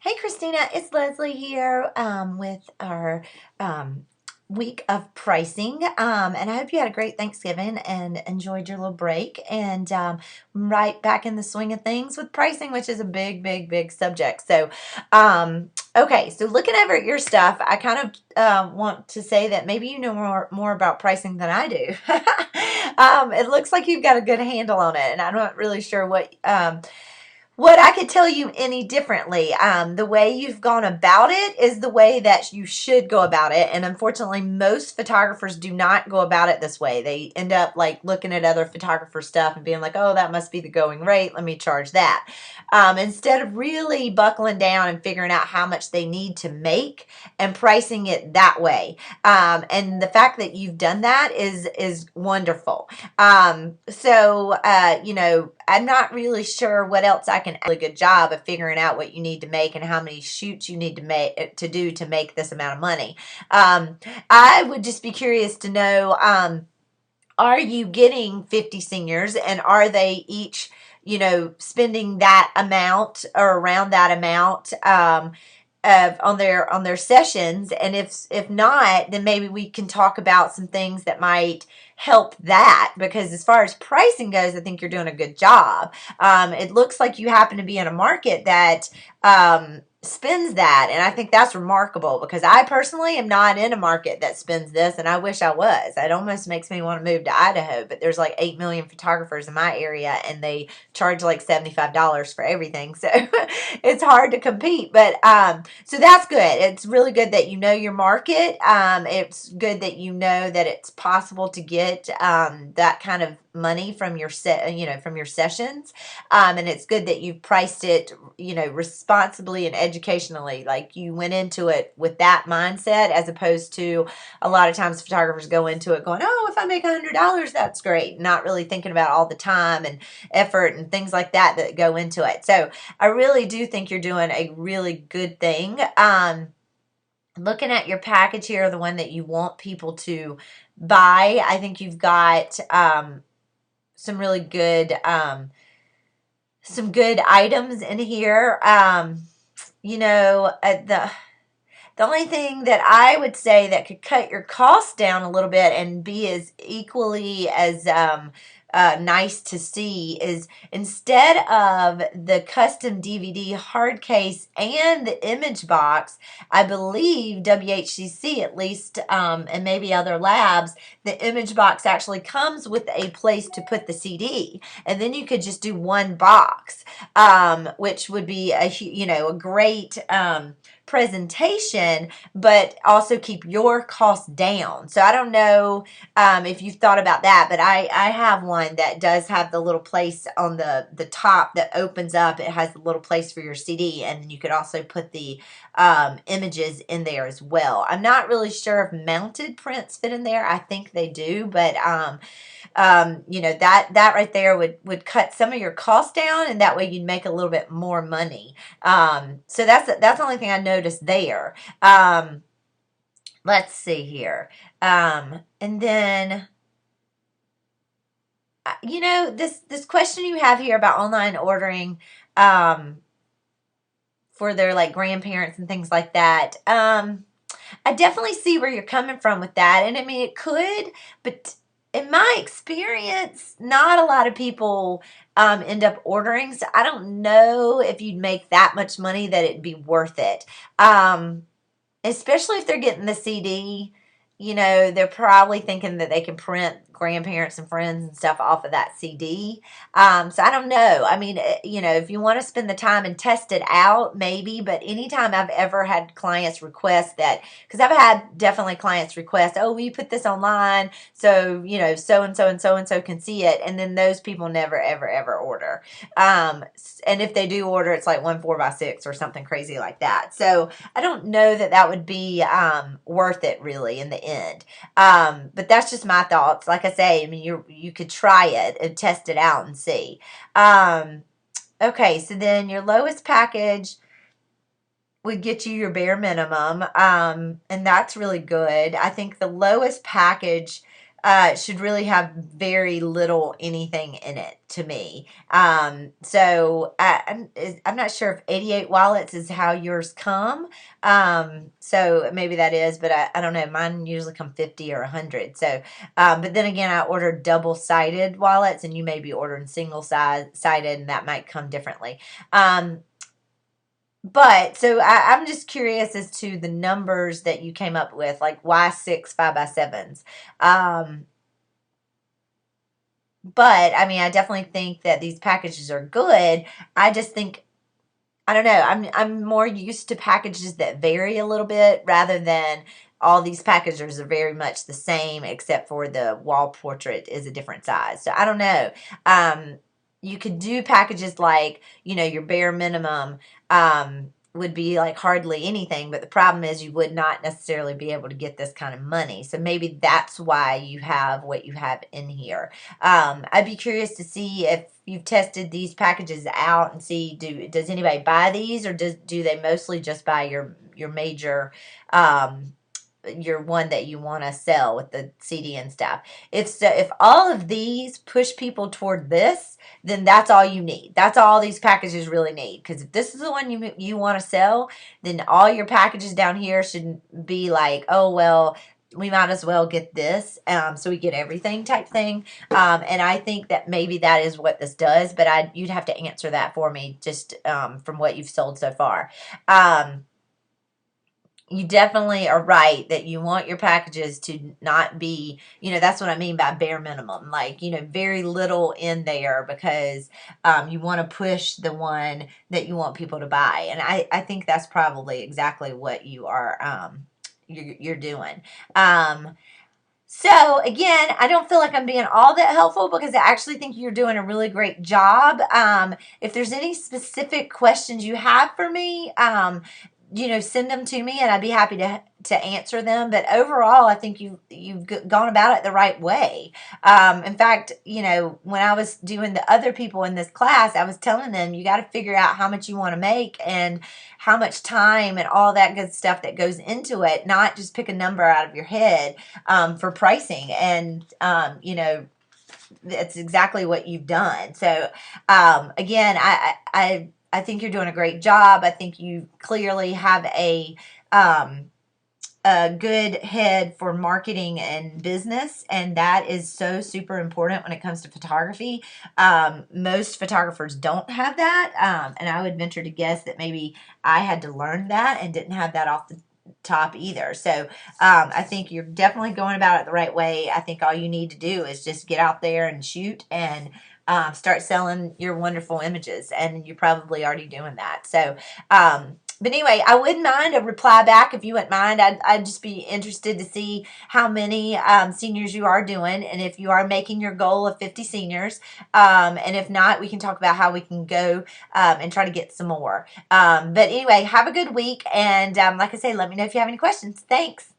Hey Christina, it's Leslie here with our week of pricing. And I hope you had a great Thanksgiving and enjoyed your little break. And right back in the swing of things with pricing, which is a big, big, big subject. Okay, so looking over at your stuff, I kind of want to say that maybe you know more about pricing than I do. It looks like you've got a good handle on it, and I'm not really sure what I could tell you any differently. The way you've gone about it is the way that you should go about it. And unfortunately, most photographers do not go about it this way. They end up like looking at other photographer stuff and being like, oh, that must be the going rate. Let me charge that. Instead of really buckling down and figuring out how much they need to make and pricing it that way. And the fact that you've done that is wonderful. You know, I'm not really sure what else I can. Really good job of figuring out what you need to make and how many shoots you need to do to make this amount of money. I would just be curious to know, are you getting 50 seniors, and are they each, you know, spending that amount or around that amount on their sessions? And if not, then maybe we can talk about some things that might help that, because as far as pricing goes, I think you're doing a good job. It looks like you happen to be in a market that spends that, and I think that's remarkable, because I personally am not in a market that spends this, and I wish I was. It almost makes me want to move to Idaho, but there's like 8 million photographers in my area, and they charge like $75 for everything, so it's hard to compete. But so that's good. It's really good that you know your market. It's good that you know that it's possible to get that kind of money from your from your sessions, and it's good that you've priced it, you know, responsibly and educationally. Like, you went into it with that mindset, as opposed to a lot of times photographers go into it going, oh, if I make $100, that's great, not really thinking about all the time and effort and things like that go into it. So I really do think you're doing a really good thing. Looking at your package here, the one that you want people to buy, I think you've got some really good some good items in here. You know, the only thing that I would say that could cut your costs down a little bit and be as equally as nice to see is, instead of the custom DVD hard case and the image box, I believe WHCC at least, and maybe other labs, the image box actually comes with a place to put the CD, and then you could just do one box, which would be a great presentation, but also keep your costs down. So I don't know if you've thought about that, but I have one that does have the little place on the top that opens up. It has a little place for your CD, and you could also put the images in there as well. I'm not really sure if mounted prints fit in there. I think they do, but you know, that right there would cut some of your costs down, and that way you'd make a little bit more money. So that's the only thing I noticed there. Let's see here. And then, you know, this question you have here about online ordering for their like grandparents and things like that. I definitely see where you're coming from with that. And I mean, it could, but in my experience, not a lot of people end up ordering. So I don't know if you'd make that much money that it'd be worth it. Especially if they're getting the CD, you know, they're probably thinking that they can print grandparents and friends and stuff off of that CD. So I don't know. I mean, you know, if you want to spend the time and test it out, maybe. But anytime I've ever had clients request that, because I've had definitely clients request, oh, will you put this online so, you know, so-and-so and so-and-so can see it. And then those people never, ever, ever order. And if they do order, it's like 1 4x6 or something crazy like that. So I don't know that would be worth it really in the end. But that's just my thoughts. Like I say, I mean, you could try it and test it out and see. Okay, so then your lowest package would get you your bare minimum, and that's really good. I think the lowest package should really have very little anything in it to me. So I'm not sure if 88 wallets is how yours come. So maybe that is, but I don't know. Mine usually come 50 or 100. So, but then again, I ordered double-sided wallets, and you may be ordering single-sided, and that might come differently. But so I'm just curious as to the numbers that you came up with, like why 6 5x7s. Um, but I mean, I definitely think that these packages are good. I just think I don't know. I'm more used to packages that vary a little bit rather than all these packages are very much the same except for the wall portrait is a different size. So I don't know. You could do packages like, your bare minimum would be like hardly anything, but the problem is you would not necessarily be able to get this kind of money. So maybe that's why you have what you have in here. I'd be curious to see if you've tested these packages out and see does anybody buy these, or do they mostly just buy your major your one that you want to sell with the CD and stuff. If all of these push people toward this, then that's all you need. That's all these packages really need. Because if this is the one you want to sell, then all your packages down here should be like, oh well, we might as well get this, so we get everything type thing. And I think that maybe that is what this does, but you'd have to answer that for me just from what you've sold so far. You definitely are right that you want your packages to not be, that's what I mean by bare minimum, like, very little in there because you want to push the one that you want people to buy. And I think that's probably exactly what you are, you're doing. So again, I don't feel like I'm being all that helpful because I actually think you're doing a really great job. If there's any specific questions you have for me, send them to me and I'd be happy to answer them. But overall, I think you've gone about it the right way. In fact, when I was doing the other people in this class, I was telling them you got to figure out how much you want to make and how much time and all that good stuff that goes into it, not just pick a number out of your head for pricing. And, that's exactly what you've done. So, again, I think you're doing a great job. I think you clearly have a good head for marketing and business, and that is so super important when it comes to photography. Most photographers don't have that, and I would venture to guess that maybe I had to learn that and didn't have that off the top either. So I think you're definitely going about it the right way. I think all you need to do is just get out there and shoot and start selling your wonderful images, and you're probably already doing that. So but anyway, I wouldn't mind a reply back if you wouldn't mind. I'd just be interested to see how many seniors you are doing, and if you are making your goal of 50 seniors. And if not, we can talk about how we can go and try to get some more. But anyway, have a good week, and like I say, let me know if you have any questions. Thanks.